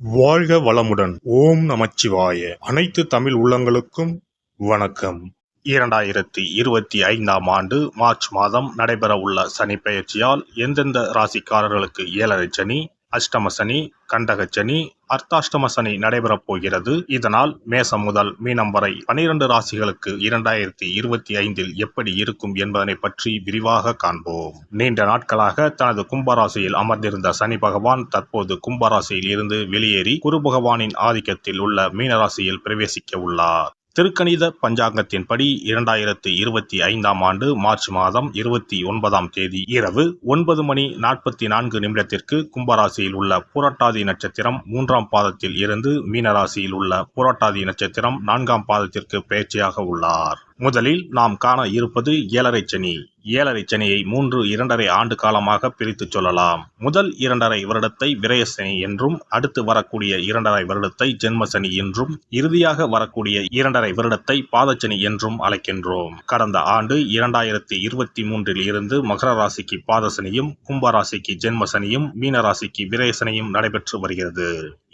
வாழ்க வளமுடன். ஓம் நமச்சிவாய. அனைத்து தமிழ் உள்ளங்களுக்கும் வணக்கம். 2025ஆம் ஆண்டு மார்ச் மாதம் நடைபெற உள்ள சனி பெயர்ச்சியால் எந்தெந்த ராசிக்காரர்களுக்கு ஏழரை சனி, அஷ்டம சனி, கண்டக சனி, அர்த்தாஷ்டம சனி நடைபெறப் போகிறது. இதனால் மேசம் முதல் மீனம் வரை 12 ராசிகளுக்கு 2025இல் எப்படி இருக்கும் என்பதனை பற்றி விரிவாக காண்போம். நீண்ட நாட்களாக தனது கும்பராசியில் அமர்ந்திருந்த சனி பகவான் தற்போது கும்பராசியில் இருந்து வெளியேறி குரு பகவானின் ஆதிக்கத்தில் உள்ள மீனராசியில் பிரவேசிக்க உள்ளார். திருக்கணித பஞ்சாங்கத்தின்படி 2025ஆம் ஆண்டு மார்ச் மாதம் 29ஆம் தேதி இரவு 9:44 கும்பராசியில் உள்ள புரட்டாதி நட்சத்திரம் 3ஆம் பாதத்தில் இருந்து மீனராசியில் உள்ள புரட்டாதி நட்சத்திரம் 4ஆம் பாதத்திற்கு பெயர்ச்சியாக உள்ளார். முதலில் நாம் காண இருப்பது ஏழரை சனி. ஏழரை சனியை 2.5 ஆண்டு காலமாக பிரித்து சொல்லலாம். முதல் 2.5 வருடத்தை விரயசனி என்றும், அடுத்து வரக்கூடிய 2.5 வருடத்தை ஜென்மசனி என்றும், இறுதியாக வரக்கூடிய 2.5 வருடத்தை பாதச்சனி என்றும் அழைக்கின்றோம். கடந்த ஆண்டு 2023இல் இருந்து மகர ராசிக்கு பாதசனியும், கும்பராசிக்கு ஜென்மசனியும், மீனராசிக்கு விரயசனியும் நடைபெற்று வருகிறது.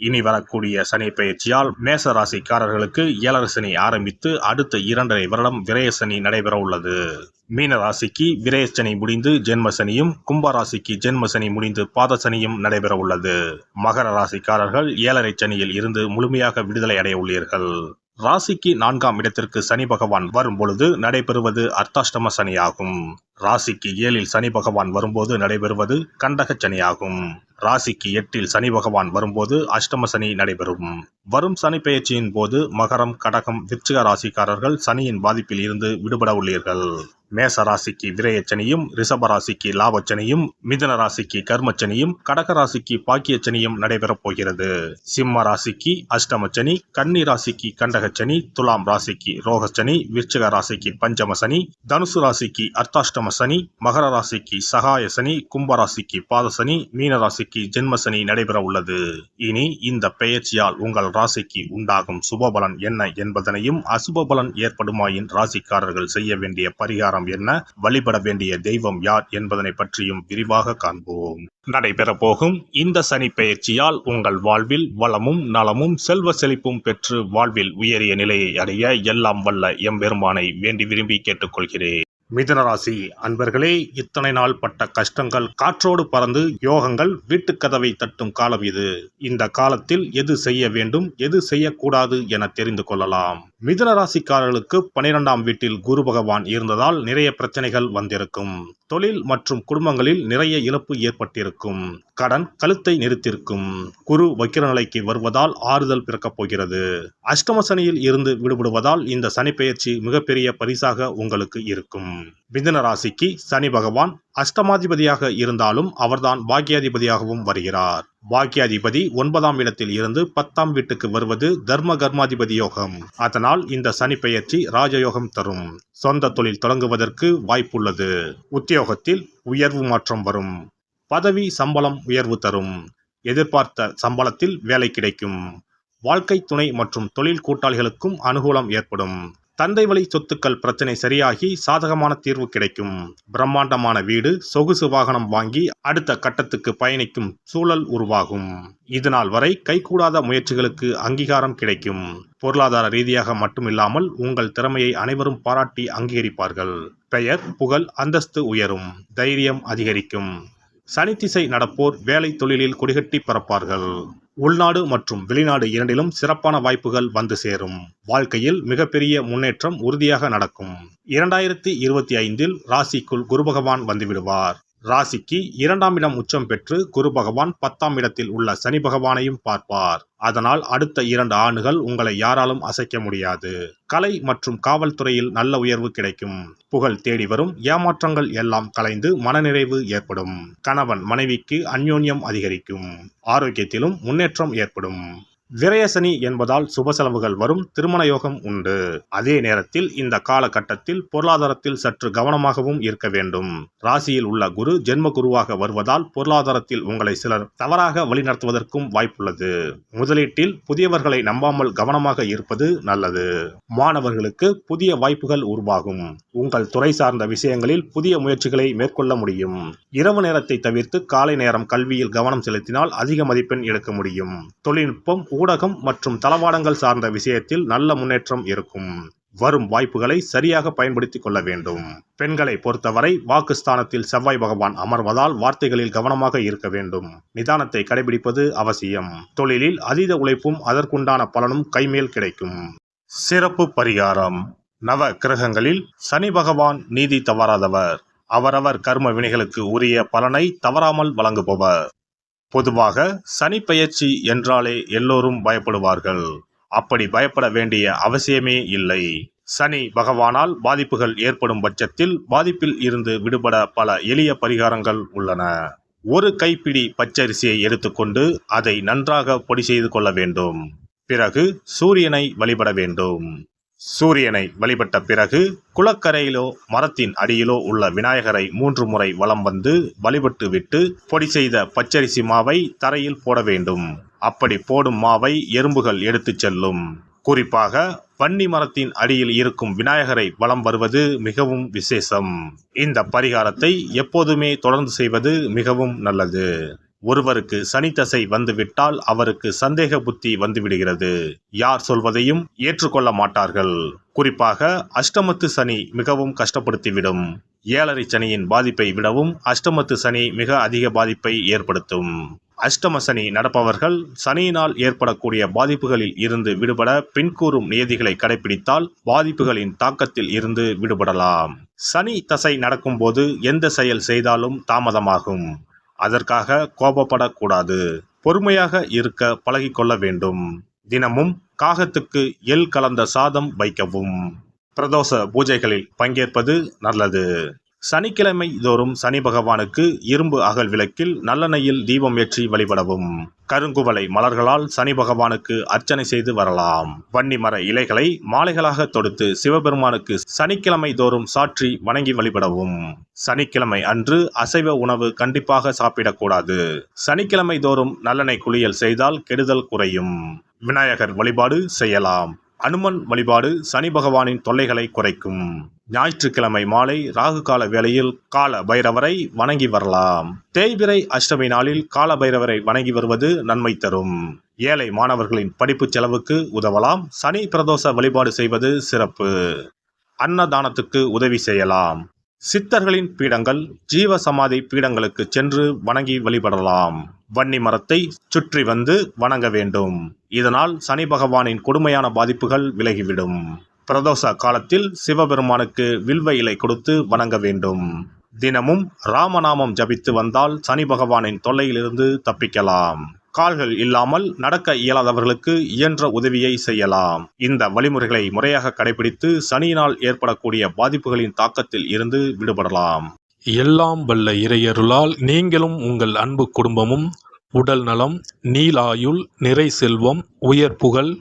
இனி வரக்கூடிய சனி பெயர்ச்சியால் மேச ராசிக்காரர்களுக்கு ஏழரை சனி ஆரம்பித்து அடுத்த 2.5 வருடம் விரயசனி நடைபெற உள்ளது. மீன ராசிக்கு விரயசனி முடிந்து ஜென்மசனியும், கும்பராசிக்கு ஜென்மசனி முடிந்து பாதசனியும் நடைபெற உள்ளது. மகர ராசிக்காரர்கள் ஏழரை சனியில் இருந்து முழுமையாக விடுதலை அடைய உள்ளீர்கள். ராசிக்கு 4ஆம் இடத்திற்கு சனி பகவான் வரும் பொழுது நடைபெறுவது அர்த்தாஷ்டம சனியாகும். ராசிக்கு 7இல் சனி பகவான் வரும்போது நடைபெறுவது கண்டக சனியாகும். ராசிக்கு 8இல் சனி பகவான் வரும்போது அஷ்டம சனி நடைபெறும். வரும் சனி பெயர்ச்சியின் போது மகரம், கடகம், விருச்சிக ராசிக்காரர்கள் சனியின் பாதிப்பில் இருந்து விடுபட உள்ளீர்கள். மேச ராசிக்கு விரயச்சனியும், ரிஷப ராசிக்கு லாபச்சனியும், மிதுன ராசிக்கு கர்மச்சனியும், கடக ராசிக்கு பாக்கியச்சனியும் நடைபெறப் போகிறது. சிம்ம ராசிக்கு அஷ்டமச்சனி, கன்னி ராசிக்கு கண்டகச்சனி, துலாம் ராசிக்கு ரோகச்சனி, விருச்சிக ராசிக்கு பஞ்சம சனி, தனுசு ராசிக்கு அர்த்தாஷ்டம சனி, மகர ராசிக்கு சகாய சனி, கும்பராசிக்கு பாதசனி, மீன ராசிக்கு ஜென்மசனி நடைபெற உள்ளது. இனி இந்த பெயர்ச்சியால் உங்கள் ராசிக்கு உண்டாகும் சுபபலன் என்ன என்பதனையும், அசுப பலன் ஏற்படுமாயின் ராசிக்காரர்கள் செய்ய வேண்டிய பரிகாரம் என்ன, வழிபட வேண்டிய தெய்வம் யார் என்பதனை பற்றியும் விரிவாக காண்போம். நடைபெற போகும் இந்த சனி பெயர்ச்சியால் உங்கள் வாழ்வில் வளமும் நலமும் செல்வ செழிப்பும் பெற்று வாழ்வில் உயரிய நிலையை அடைய எல்லாம் வல்ல எம்பெருமானை வேண்டி விரும்பி கேட்டுக்கொள்கிறேன். மிதுனராசி அன்பர்களே, இத்தனை நாள் பட்ட கஷ்டங்கள் காற்றோடு பறந்து யோகங்கள் வீட்டுக்கதவை தட்டும் காலம் இது. இந்த காலத்தில் எது செய்ய வேண்டும், எது செய்யக்கூடாது என தெரிந்து கொள்ளலாம். மிதுன ராசிக்காரர்களுக்கு 12ஆம் வீட்டில் குரு பகவான் இருந்ததால் நிறைய பிரச்சனைகள் வந்திருக்கும். தொழில் மற்றும் குடும்பங்களில் நிறைய இழப்பு ஏற்பட்டிருக்கும். கடன் கழுத்தை நெரித்திருக்கும். குரு வக்கிர நிலைக்கு வருவதால் ஆறுதல் பிறக்கப் போகிறது. அஷ்டம சனியில் இருந்து விடுபடுவதால் இந்த சனி பெயர்ச்சி மிகப்பெரிய பரிசாக உங்களுக்கு இருக்கும். மிதுன ராசிக்கு சனி பகவான் அஷ்டமாதிபதியாக இருந்தாலும் அவர்தான் பாக்கியாதிபதியாகவும் வருகிறார். பாக்கியாதிபதி 9ஆம் இடத்தில் இருந்து 10ஆம் வீட்டுக்கு வருவது தர்ம கர்மாதிபதி யோகம். அதனால் இந்த சனி பெயர்ச்சி ராஜயோகம் தரும். சொந்த தொழில் தொடங்குவதற்கு வாய்ப்புள்ளது. உத்தியோகத்தில் உயர்வு மாற்றம் வரும். பதவி சம்பளம் உயர்வு தரும். எதிர்பார்த்த சம்பளத்தில் வேலை கிடைக்கும். வாழ்க்கை துணை மற்றும் தொழில் கூட்டாளிகளுக்கும் அனுகூலம் ஏற்படும். தந்தை வழி சொத்துக்கள் பிரச்சனை சரியாகி சாதகமான தீர்வு கிடைக்கும். பிரம்மாண்டமான வீடு, சொகுசு வாகனம் வாங்கி அடுத்த கட்டத்துக்கு பயணிக்கும் சூழல் உருவாகும். இதுநாள் வரை கைகூடாத முயற்சிகளுக்கு அங்கீகாரம் கிடைக்கும். பொருளாதார ரீதியாக மட்டுமில்லாமல் உங்கள் திறமையை அனைவரும் பாராட்டி அங்கீகரிப்பார்கள். பெயர், புகழ், அந்தஸ்து உயரும். தைரியம் அதிகரிக்கும். சனி திசை நடப்போர் வேலை தொழிலில் கொடிகட்டி பறப்பார்கள். உள்நாடு மற்றும் வெளிநாடு இரண்டிலும் சிறப்பான வாய்ப்புகள் வந்து சேரும். வாழ்க்கையில் மிகப்பெரிய முன்னேற்றம் உறுதியாக நடக்கும். 2025இல் ராசிக்குள் குரு பகவான் வந்துவிடுவார். ராசிக்கு 2ஆம் இடம் உச்சம் பெற்று குரு பகவான் 10ஆம் இடத்தில் உள்ள சனி பகவானையும் பார்ப்பார். அதனால் அடுத்த 2 ஆண்டுகள் உங்களை யாராலும் அசைக்க முடியாது. கலை மற்றும் காவல்துறையில் நல்ல உயர்வு கிடைக்கும். புகழ் தேடி வரும். ஏமாற்றங்கள் எல்லாம் கலைந்து மனநிறைவு ஏற்படும். கணவன் மனைவிக்கு அந்யோன்யம் அதிகரிக்கும். ஆரோக்கியத்திலும் முன்னேற்றம் ஏற்படும். விரயசனி என்பதால் சுப செலவுகள் வரும், திருமண யோகம் உண்டு. அதே நேரத்தில் இந்த காலகட்டத்தில் பொருளாதாரத்தில் சற்று கவனமாகவும் இருக்க வேண்டும். ராசியில் உள்ள குரு ஜென்ம குருவாக வருவதால் பொருளாதாரத்தில் உங்களை சிலர் தவறாக வழிநடத்துவதற்கும் வாய்ப்புள்ளது. முதலீட்டில் புதியவர்களை நம்பாமல் கவனமாக இருப்பது நல்லது. மாணவர்களுக்கு புதிய வாய்ப்புகள் உருவாகும். உங்கள் துறை சார்ந்த விஷயங்களில் புதிய முயற்சிகளை மேற்கொள்ள முடியும். இரவு நேரத்தை தவிர்த்து காலை நேரம் கல்வியில் கவனம் செலுத்தினால் அதிக மதிப்பெண் எடுக்க முடியும். தொழில்நுட்பம், ஊடகம் மற்றும் தளவாடங்கள் சார்ந்த விஷயத்தில் நல்ல முன்னேற்றம் இருக்கும். வரும் வாய்ப்புகளை சரியாக பயன்படுத்திக் கொள்ள வேண்டும். பெண்களை பொறுத்தவரை வாக்குஸ்தானத்தில் செவ்வாய் பகவான் அமர்வதால் வார்த்தைகளில் கவனமாக இருக்க வேண்டும். நிதானத்தை கடைபிடிப்பது அவசியம். தொழிலில் அதீத உழைப்பும் அதற்குண்டான பலனும் கைமேல் கிடைக்கும். சிறப்பு பரிகாரம். நவ கிரகங்களில் சனி பகவான் நீதி தவறாதவர். அவரவர் கர்ம வினைகளுக்கு உரிய பலனை தவறாமல் வழங்குபவர். பொதுவாக சனி பெயர்ச்சி என்றாலே எல்லோரும் பயப்படுவார்கள். அப்படி பயப்பட வேண்டிய அவசியமே இல்லை. சனி பகவானால் பாதிப்புகள் ஏற்படும் பட்சத்தில் பாதிப்பில் இருந்து விடுபட பல எளிய பரிகாரங்கள் உள்ளன. ஒரு கைப்பிடி பச்சரிசியை எடுத்துக்கொண்டு அதை நன்றாக பொடி செய்து கொள்ள வேண்டும். பிறகு சூரியனை வழிபட வேண்டும். சூரியனை வழிபட்ட பிறகு குளக்கரையிலோ மரத்தின் அடியிலோ உள்ள விநாயகரை 3 முறை வலம் வந்து வழிபட்டு விட்டு பொடி செய்த பச்சரிசி மாவை தரையில் போட வேண்டும். அப்படி போடும் மாவை எறும்புகள் எடுத்துச் செல்லும். குறிப்பாக வன்னி மரத்தின் அடியில் இருக்கும் விநாயகரை வலம் வருவது மிகவும் விசேஷம். இந்த பரிகாரத்தை எப்போதுமே தொடர்ந்து செய்வது மிகவும் நல்லது. ஒருவருக்கு சனி தசை வந்துவிட்டால் அவருக்கு சந்தேக புத்தி வந்துவிடுகிறது. யார் சொல்வதையும் ஏற்றுக்கொள்ள மாட்டார்கள். குறிப்பாக அஷ்டமத்து சனி மிகவும் கஷ்டப்படுத்திவிடும். 7.5 சனியின் பாதிப்பை விடவும் அஷ்டமத்து சனி மிக அதிக பாதிப்பை ஏற்படுத்தும். அஷ்டம சனி நடப்பவர்கள் சனியினால் ஏற்படக்கூடிய பாதிப்புகளில் இருந்து விடுபட பின்கூறும் நியதிகளை கடைபிடித்தால் பாதிப்புகளின் தாக்கத்தில் இருந்து விடுபடலாம். சனி தசை நடக்கும்போது எந்த செயல் செய்தாலும் தாமதமாகும். அதற்காக கோபப்படக்கூடாது. பொறுமையாக இருக்க பழகிக்கொள்ள வேண்டும். தினமும் காகத்துக்கு எள் கலந்த சாதம் வைக்கவும். பிரதோஷ பூஜைகளில் பங்கேற்பது நல்லது. சனிக்கிழமை தோறும் சனி பகவானுக்கு இரும்பு அகல் விளக்கில் நல்லெண்ணெயில் தீபம் ஏற்றி வழிபடவும். கருங்குவளை மலர்களால் சனி பகவானுக்கு அர்ச்சனை செய்து வரலாம். வன்னி மர இலைகளை மாலைகளாக தொடுத்து சிவபெருமானுக்கு சனிக்கிழமை தோறும் சாற்றி வணங்கி வழிபடவும். சனிக்கிழமை அன்று அசைவ உணவு கண்டிப்பாக சாப்பிடக்கூடாது. சனிக்கிழமை தோறும் நல்லெண்ணெய் குளியல் செய்தால் கெடுதல் குறையும். விநாயகர் வழிபாடு செய்யலாம். அனுமன் வழிபாடு சனி பகவானின் தொல்லைகளை குறைக்கும். ஞாயிற்றுக்கிழமை மாலை ராகு கால வேளையில் கால பைரவரை வணங்கி வரலாம். தேய்பிறை அஷ்டமி நாளில் கால பைரவரை வணங்கி வருவது நன்மை தரும். ஏழை மாணவர்களின் படிப்பு செலவுக்கு உதவலாம். சனி பிரதோஷ வழிபாடு செய்வது சிறப்பு. அன்னதானத்துக்கு உதவி செய்யலாம். சித்தர்களின் பீடங்கள், ஜீவ சமாதி பீடங்களுக்கு சென்று வணங்கி வழிபடலாம். வன்னி மரத்தை சுற்றி வந்து வணங்க வேண்டும். இதனால் சனி பகவானின் கொடுமையான பாதிப்புகள் விலகிவிடும். பிரதோஷ காலத்தில் சிவபெருமானுக்கு வில்வ இலை கொடுத்து வணங்க வேண்டும். தினமும் ராமநாமம் ஜபித்து வந்தால் சனி பகவானின் தொல்லையிலிருந்து தப்பிக்கலாம். கால்கள் இல்லாமல் நடக்க இயலாதவர்களுக்கு இயன்ற உதவியை செய்யலாம். இந்த வழிமுறைகளை முறையாக கடைபிடித்து சனியினால் ஏற்படக்கூடிய பாதிப்புகளின் தாக்கத்தில் இருந்து விடுபடலாம். எல்லாம் வல்ல இறையருளால் நீங்களும் உங்கள் அன்பு குடும்பமும் உடல் நலம், நீலாயுள், நிறை செல்வம், உயர் புகழ்,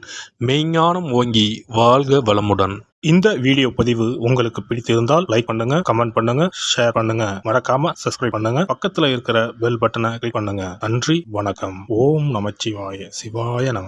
மெய்ஞானம் ஓங்கி வாழ்க வளமுடன். இந்த வீடியோ பதிவு உங்களுக்கு பிடித்திருந்தால் லைக் பண்ணுங்க, கமெண்ட் பண்ணுங்க, ஷேர் பண்ணுங்க. மறக்காம சப்ஸ்கிரைப் பண்ணுங்க. பக்கத்துல இருக்கிற பெல் பட்டனை கிளிக் பண்ணுங்க. நன்றி, வணக்கம். ஓம் நமச்சிவாய. சிவாய நம.